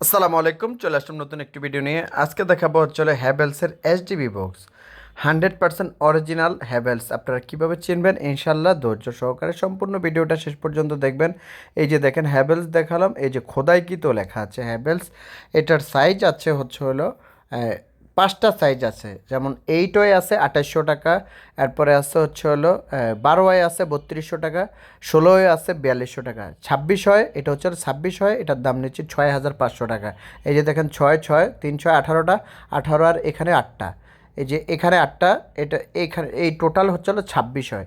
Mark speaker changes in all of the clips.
Speaker 1: আসসালামু আলাইকুম, চলে আসলাম নতুন একটি ভিডিও নিয়ে। আজকে দেখাবো হচ্ছে হ্যাভেলসের এইচডিবি বক্স 100% অরিজিনাল হ্যাভেলস। আপনারা কীভাবে চিনবেন ইনশাল্লাহ ধৈর্য সহকারে সম্পূর্ণ ভিডিওটা শেষ পর্যন্ত দেখবেন। এই যে দেখেন হ্যাভেলস দেখালাম, এই যে খোদাইকৃত লেখা আছে হ্যাভেলস। এটার সাইজ আছে হচ্ছে পাঁচটা সাইজ আছে, যেমন 8 ওয়ে আছে 2800 টাকা, এরপরে আছে হচ্ছে 12 ওয়ে আছে 3200 টাকা, 16 ওয়ে আছে 4200 টাকা, 26 হয়, এটা হচ্ছে 26 হয়, এটার দাম নিচ্ছে 6500 টাকা। এই যে দেখেন 6 6 3 6 18টা, 18 আর এখানে 8টা, এই যে এখানে 8টা, এটা এইখানে এই টোটাল হচ্ছে 26 হয়।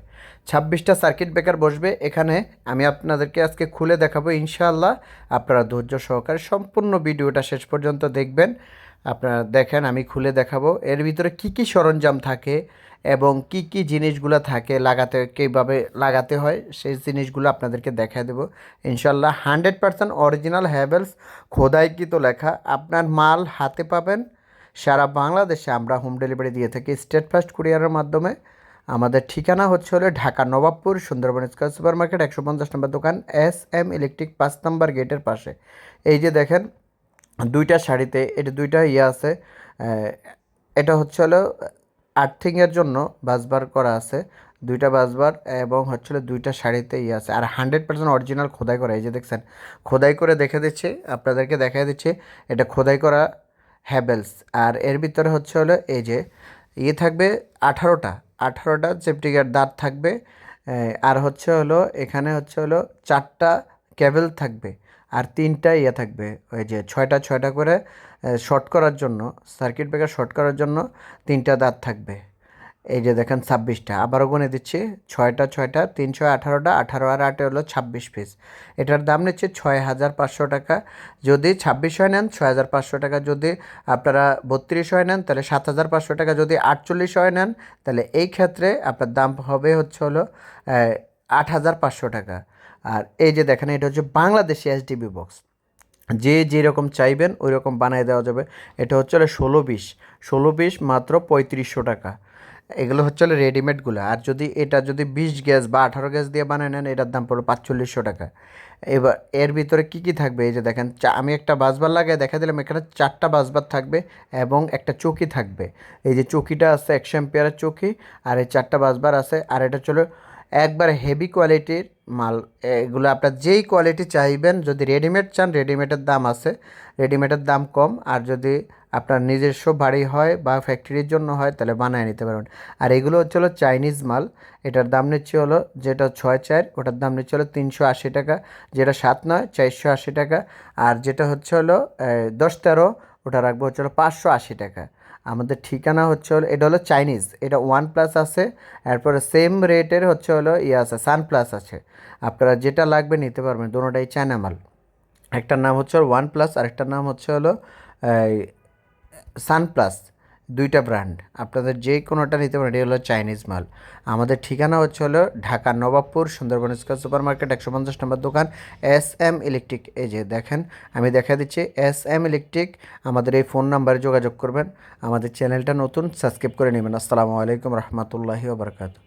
Speaker 1: 26টা সার্কিট ব্রেকার বসবে এখানে। আমি আপনাদেরকে আজকে খুলে দেখাবো ইনশাআল্লাহ। আপনারা ধৈর্য সহকারে সম্পূর্ণ ভিডিওটা শেষ পর্যন্ত দেখবেন। আপনারা দেখেন, আমি খুলে দেখাবো এর ভিতরে কি কি সরঞ্জাম থাকে এবং কি কি জিনিসগুলো থাকে, লাগাতে কীভাবে লাগাতে হয় সেই জিনিসগুলো আপনাদেরকে দেখায় দেবো ইনশাল্লাহ। 100% অরিজিনাল হ্যাভেলস, খোদাইকৃত লেখা। আপনার মাল হাতে পাবেন। সারা বাংলাদেশে আমরা হোম ডেলিভারি দিয়ে থাকি স্টেট ফার্স্ট কুরিয়ারের মাধ্যমে। আমাদের ঠিকানা হচ্ছে Dhaka Nawabpur, Sundarban square super market, 150 নম্বর দোকান, SM ইলেকট্রিক 5 নম্বর গেটের পাশে। এই যে দেখেন দুইটা শাড়িতে এটা দুইটা আছে। এটা হচ্ছে আর্থিংয়ের জন্য বাসবার করা আছে, দুইটা বাসবার, এবং হচ্ছে দুইটা শাড়িতে আছে। আর 100% অরিজিনাল খোদাই করা। এই যে দেখছেন খোদাই করে দেখে দিচ্ছে, আপনাদেরকে দেখা দিচ্ছে এটা খোদাই করা হ্যাভেলস। আর এর ভিতরে হচ্ছে এই যে থাকবে 18টা সেফটিগার্ড দাঁত থাকবে। আর হচ্ছে এখানে হচ্ছে 4টা কেবল থাকবে, আর 3টা থাকবে, ওই যে 6টা করে শর্ট করার জন্য, সার্কিট ব্রেকার শর্ট করার জন্য 3টা দাঁত থাকবে। এই যে দেখেন 26টা, আবারও গুনে দিচ্ছি, 6টা 3 6 18টা, 18 আর 8 26 পিস। এটার দাম নিচ্ছে 6500 টাকা। যদি 26 হয় নেন 6500 টাকা, যদি আপনারা 32 হয় নেন তাহলে 7500 টাকা, যদি 48 হয় নেন তাহলে এই ক্ষেত্রে আপনার দাম হবে হচ্ছে 8500 টাকা। আর এই যে দেখেন এটা হচ্ছে বাংলাদেশি এইচডিবি বক্স, যে যেরকম চাইবেন ওই রকম বানিয়ে দেওয়া যাবে। এটা হচ্ছে 16 পিস মাত্র 3500 টাকা। এগুলো হচ্ছে রেডিমেডগুলো। আর যদি 20 গ্যাস বা 18 গ্যাস দিয়ে বানিয়ে নেন এটার দাম পড়বে 4500 টাকা। এবার এর ভিতরে কি কি থাকবে এই যে দেখেন, আমি একটা বাসবার লাগিয়ে দেখা দিলাম, এখানে 4টা বাসবার থাকবে এবং একটা চৌকি থাকবে। এই যে চৌকিটা আছে 100 অ্যাম্পিয়ারের চৌকি, আর এই 4টা বাসবার আছে। আর এটা একবার হেভি কোয়ালিটির মাল। এগুলো আপনার যেই কোয়ালিটি চাইবেন, যদি রেডিমেড চান রেডিমেডের দাম আছে, রেডিমেডের দাম কম। আর যদি আপনার নিজস্ব বাড়ি হয় বা ফ্যাক্টরির জন্য হয় তাহলে বানিয়ে নিতে পারবেন। আর এগুলো হচ্ছে চাইনিজ মাল। এটার দাম নিচ্ছে যেটা 6 4 ওটার দাম নিচ্ছে 380 টাকা, যেটা 7 9 480 টাকা, আর যেটা হচ্ছে 10 13 ওটা রাখবো হচ্ছে 580 টাকা। আমাদের ঠিকানা হচ্ছে এটা চাইনিজ, এটা OnePlus আছে। এরপরে সেম রেটের হচ্ছে আছে সানপ্লাস আছে। আপনারা যেটা লাগবে নিতে পারবেন, দুটোটাই চায়না মাল। একটার নাম হচ্ছে OnePlus আর একটার নাম হচ্ছে সানপ্লাস। দুইটা ব্র্যান্ড, আপনাদের যে কোনোটা নিতে পারেন। এটা চাইনিজ মাল। আমাদের ঠিকানা হচ্ছে Dhaka Nawabpur, Sundarban square super market, 150 নম্বর দোকান, SM ইলেকট্রিক। এই যে দেখেন আমি দেখা দিচ্ছি SM ইলেকট্রিক। আমাদের এই ফোন নাম্বারে যোগাযোগ করবেন। আমাদের চ্যানেলটা নতুন, সাবস্ক্রাইব করে নেবেন। আসসালামু আলাইকুম রহমতুল্লাহি ওয়া বারাকাতুহু।